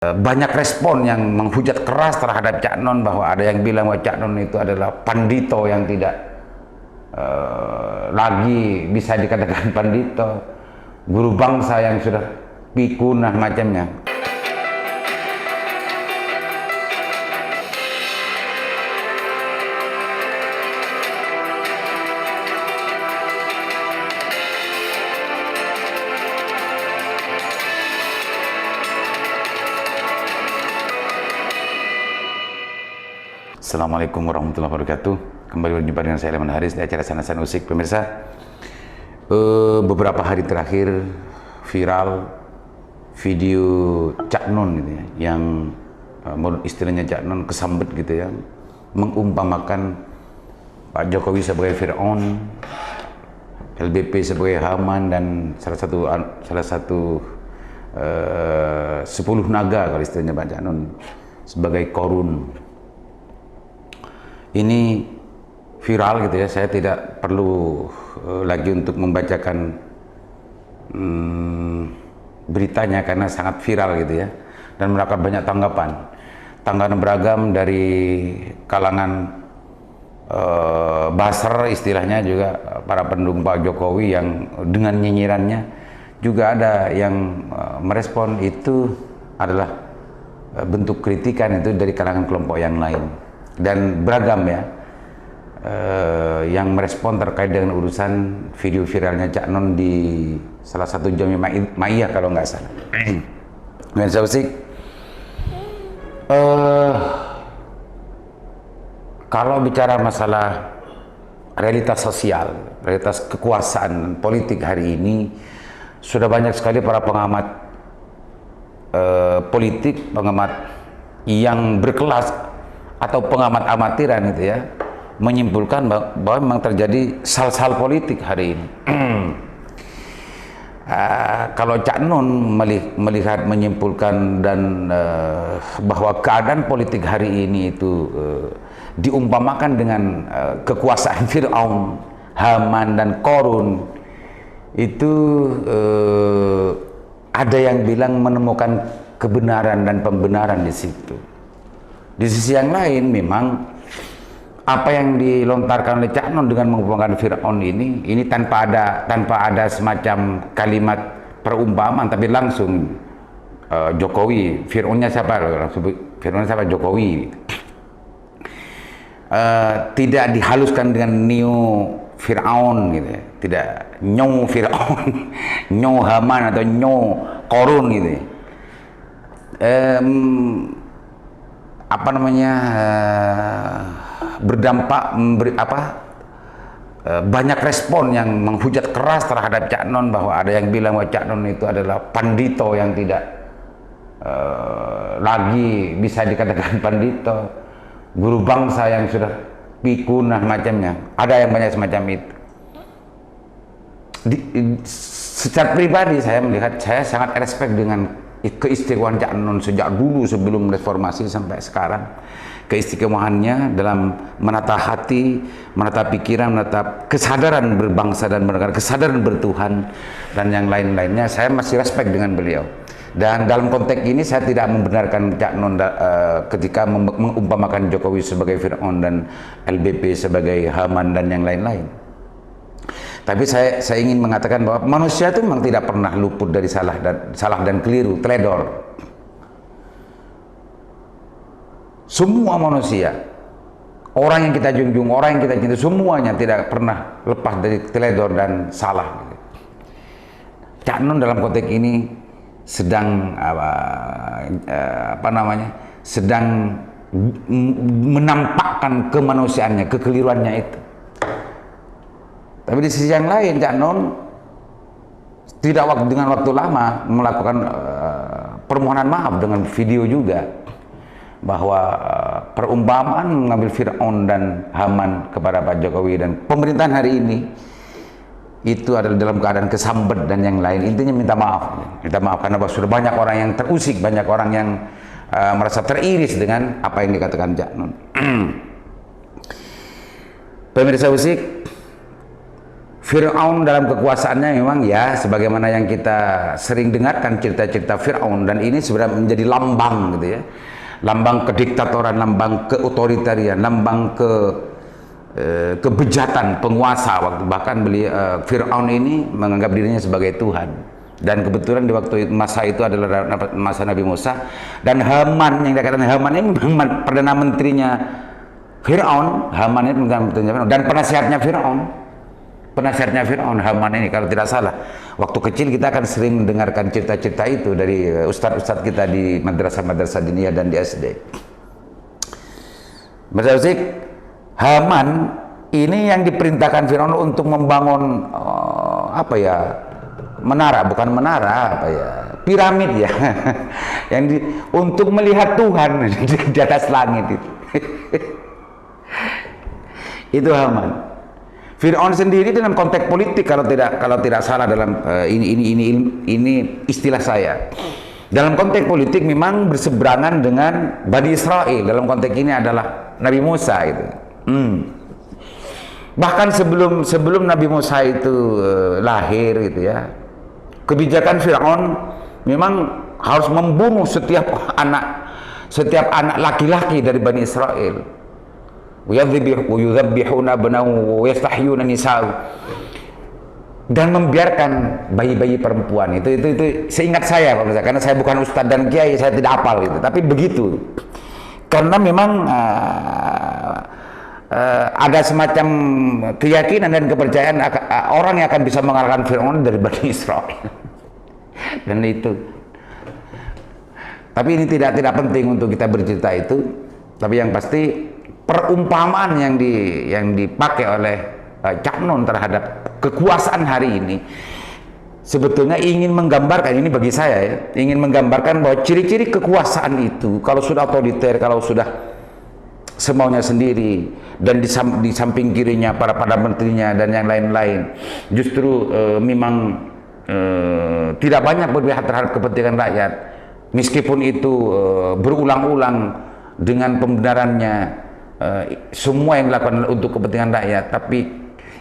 Banyak respon yang menghujat keras terhadap Cak Non, bahwa ada yang bilang bahwa Cak Non itu adalah pandito yang tidak lagi bisa dikatakan pandito, guru bangsa yang sudah pikunah macamnya. Assalamualaikum warahmatullahi wabarakatuh. Kembali berjumpa dengan saya, Leman Haris, di acara Sanasan Usik. Pemirsa, beberapa hari terakhir viral video Cak Non gitu ya, yang menurut istilahnya Cak Non kesambet gitu ya, mengumpamakan Pak Jokowi sebagai Fir'aun, LBP sebagai Haman, dan salah satu 10 naga kalau istilahnya Pak Cak Non sebagai Korun. Ini viral gitu ya, saya tidak perlu lagi untuk membacakan beritanya karena sangat viral gitu ya, dan mendapat banyak tanggapan beragam dari kalangan buzzer istilahnya, juga para pendukung Pak Jokowi yang dengan nyinyirannya. Juga ada yang merespon itu adalah bentuk kritikan itu dari kalangan kelompok yang lain. Dan beragam ya yang merespon terkait dengan urusan video viralnya Cak Non di salah satu Jami Ma'iyah kalau nggak salah. Dan saya usik, kalau bicara masalah realitas sosial, realitas kekuasaan politik hari ini, sudah banyak sekali para pengamat politik, pengamat yang berkelas atau pengamat amatiran itu ya, menyimpulkan bahwa memang terjadi sal-sal politik hari ini. Kalau Cak Non melihat, menyimpulkan dan bahwa keadaan politik hari ini itu diumpamakan dengan kekuasaan Fir'aun, Haman, dan Korun, itu ada yang bilang menemukan kebenaran dan pembenaran di situ. Di sisi yang lain, memang apa yang dilontarkan oleh Cak Non dengan mengumpamakan Fir'aun ini tanpa ada semacam kalimat perumpamaan, tapi langsung Jokowi, Fir'aunnya siapa? Fir'aunnya siapa? Jokowi. Tidak dihaluskan dengan neo Fir'aun gitu ya, tidak nyo Fir'aun, nyo Haman atau nyo Korun gitu ya. Berdampak banyak respon yang menghujat keras terhadap Cak Non, bahwa ada yang bilang bahwa Cak Non itu adalah pandito yang tidak lagi bisa dikatakan pandito, guru bangsa yang sudah pikunah macamnya. Ada yang banyak semacam itu. Secara pribadi saya melihat, saya sangat respect dengan keistimewaan Cak Non sejak dulu sebelum reformasi sampai sekarang. Keistimewaannya dalam menata hati, menata pikiran, menata kesadaran berbangsa dan bernegara, kesadaran bertuhan, dan yang lain-lainnya. Saya masih respect dengan beliau. Dan dalam konteks ini saya tidak membenarkan Cak Non ketika mengumpamakan Jokowi sebagai Fir'aun dan LBP sebagai Haman dan yang lain-lain. Tapi saya ingin mengatakan bahwa manusia itu memang tidak pernah luput dari salah dan keliru, teledor. Semua manusia, orang yang kita junjung, orang yang kita cinta, semuanya tidak pernah lepas dari teledor dan salah. Cak Non dalam konteks ini sedang sedang menampakkan kemanusiaannya, kekeliruannya itu. Tapi di sisi yang lain, Cak Non tidak dengan waktu lama melakukan permohonan maaf dengan video juga, bahwa perumpamaan mengambil Fir'aun dan Haman kepada Pak Jokowi dan pemerintahan hari ini itu adalah dalam keadaan kesambet dan yang lain. Intinya minta maaf karena sudah banyak orang yang terusik, banyak orang yang merasa teriris dengan apa yang dikatakan Cak Non. Pemirsa usik, Fir'aun dalam kekuasaannya memang ya sebagaimana yang kita sering dengarkan cerita-cerita Fir'aun, dan ini sebenarnya menjadi lambang gitu ya, lambang kediktatoran, lambang keotoritarian, lambang kebejatan penguasa waktu, bahkan beliau Fir'aun ini menganggap dirinya sebagai Tuhan. Dan kebetulan di waktu masa itu adalah masa Nabi Musa, dan Haman, yang dikatakan Haman ini memang perdana menterinya Fir'aun. Haman ini perdana menterinya Fir'aun dan penasihatnya Fir'aun, Haman ini kalau tidak salah. Waktu kecil kita akan sering mendengarkan cerita-cerita itu dari ustadz-ustadz kita di madrasah-madrasah diniyah dan di SD. Maksudnya Haman ini yang diperintahkan Fir'aun untuk membangun piramid ya untuk melihat Tuhan di atas langit itu. Itu Haman. Fir'aun sendiri dalam konteks politik kalau tidak salah dalam ini istilah saya. Dalam konteks politik memang berseberangan dengan Bani Israel. Dalam konteks ini adalah Nabi Musa itu. Bahkan sebelum Nabi Musa itu lahir gitu ya, kebijakan Fir'aun memang harus membunuh setiap anak laki-laki dari Bani Israel. وَيُذَبِّحُونَ أَبْنَاءَهُمْ وَيَسْتَحْيُونَ نِسَاءَهُمْ, dan membiarkan bayi-bayi perempuan. Itu seingat saya Pak Mirza, karena saya bukan ustadz dan kiai, saya tidak hafal gitu, tapi begitu. Karena memang ada semacam keyakinan dan kepercayaan orang yang akan bisa mengalahkan Fir'aun dari Bani Israel. Dan itu. Tapi ini tidak penting untuk kita bercerita itu. Tapi yang pasti perumpamaan yang dipakai oleh Cak Nun terhadap kekuasaan hari ini sebetulnya ingin menggambarkan, ini bagi saya ya, ingin menggambarkan bahwa ciri-ciri kekuasaan itu kalau sudah otoriter, kalau sudah semaunya sendiri, dan di samping kirinya para menterinya dan yang lain-lain justru memang tidak banyak berpihak terhadap kepentingan rakyat, meskipun itu berulang-ulang dengan pembenarannya, semua yang dilakukan untuk kepentingan rakyat, tapi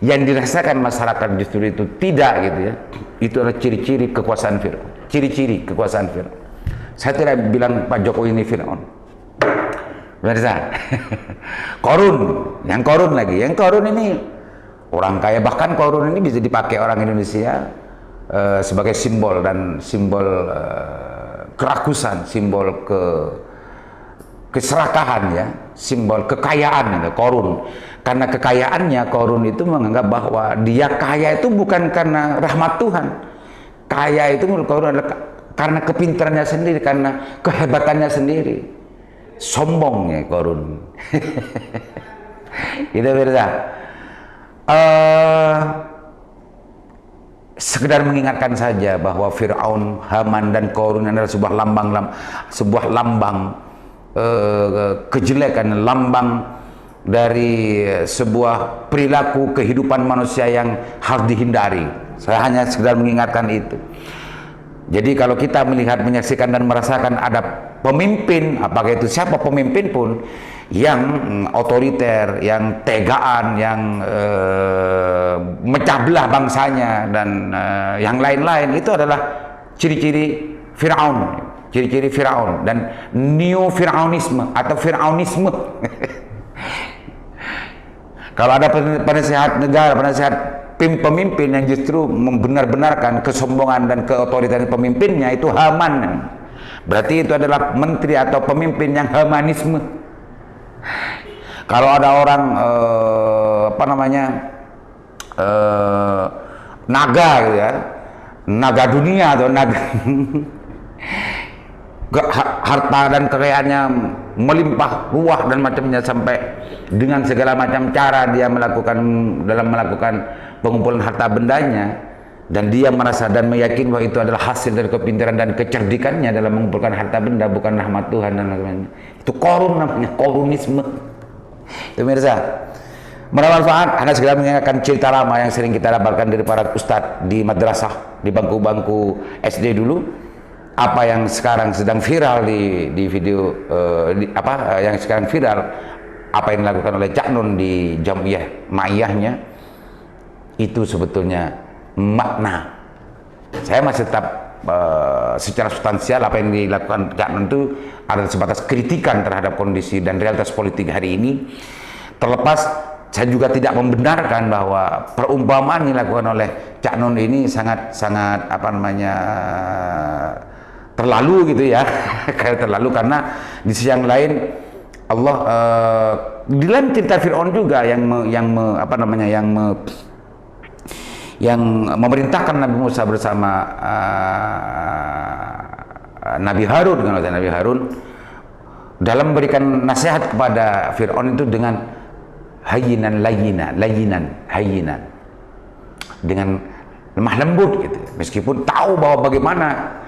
yang dirasakan masyarakat justru itu tidak gitu ya. Itu adalah ciri-ciri kekuasaan Fir'aun. Ciri-ciri kekuasaan Fir'aun. Saya tidak bilang Pak Jokowi ini Fir'aun. Benar. Korun ini orang kaya, bahkan korun ini bisa dipakai orang Indonesia sebagai simbol kerakusan, simbol keserakahan ya, simbol kekayaan itu korun. Karena kekayaannya, korun itu menganggap bahwa dia kaya itu bukan karena rahmat Tuhan. Kaya itu menurut korun adalah karena kepintarannya sendiri, karena kehebatannya sendiri. Sombongnya korun. Itu beda. Sekedar mengingatkan saja bahwa Fir'aun, Haman dan Korun adalah sebuah lambang kejelekan, lambang dari sebuah perilaku kehidupan manusia yang harus dihindari. Saya hanya sekedar mengingatkan itu. Jadi kalau kita melihat, menyaksikan dan merasakan ada pemimpin, apakah itu siapa pemimpin pun, yang otoriter, yang tegaan, yang mecah belah bangsanya dan yang lain-lain, itu adalah ciri-ciri Fir'aun. Ciri-ciri Fir'aun dan neo-Fir'aunisme atau Fir'aunisme. Kalau ada penasehat negara, penasehat pemimpin yang justru membenar-benarkan kesombongan dan keotoritarian pemimpinnya, itu Haman. Berarti itu adalah menteri atau pemimpin yang Hamanisme. Kalau ada orang naga gitu ya, naga dunia atau naga harta dan kekayaannya melimpah ruah dan macamnya, sampai dengan segala macam cara dia melakukan pengumpulan harta bendanya, dan dia merasa dan meyakini bahwa itu adalah hasil dari kepintaran dan kecerdikannya dalam mengumpulkan harta benda, bukan rahmat Tuhan dan lain-lain. Itu korun, namanya korunisme. Itu mirza, bermanfaat. Anda segera mengingatkan cerita lama yang sering kita dapatkan dari para ustadz di madrasah, di bangku-bangku SD dulu. Apa yang sekarang sedang viral di video, yang sekarang viral, apa yang dilakukan oleh Cak Nun di Jamiyah Ma'iyahnya, itu sebetulnya makna. Saya masih tetap secara substansial apa yang dilakukan Cak Nun itu adalah sebatas kritikan terhadap kondisi dan realitas politik hari ini. Terlepas saya juga tidak membenarkan bahwa perumpamaan yang dilakukan oleh Cak Nun ini sangat apa namanya terlalu gitu ya. Kayak terlalu, karena di sisi yang lain Allah di dalam cerita Fir'aun juga yang memerintahkan Nabi Musa bersama Nabi Harun, dengan Nabi Harun dalam memberikan nasihat kepada Fir'aun itu dengan layinan, dengan lemah lembut gitu, meskipun tahu bahwa bagaimana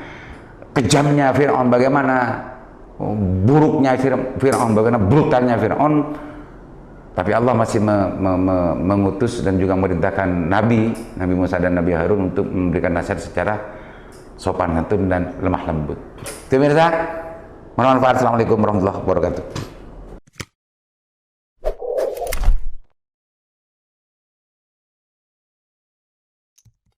kejamnya Fir'aun, bagaimana buruknya Fir'aun, bagaimana brutalnya Fir'aun, tapi Allah masih mengutus dan juga memerintahkan Nabi Musa dan Nabi Harun untuk memberikan nasihat secara sopan santun dan lemah lembut. Pemirsa, bermanfaat. Assalamualaikum warahmatullahi wabarakatuh.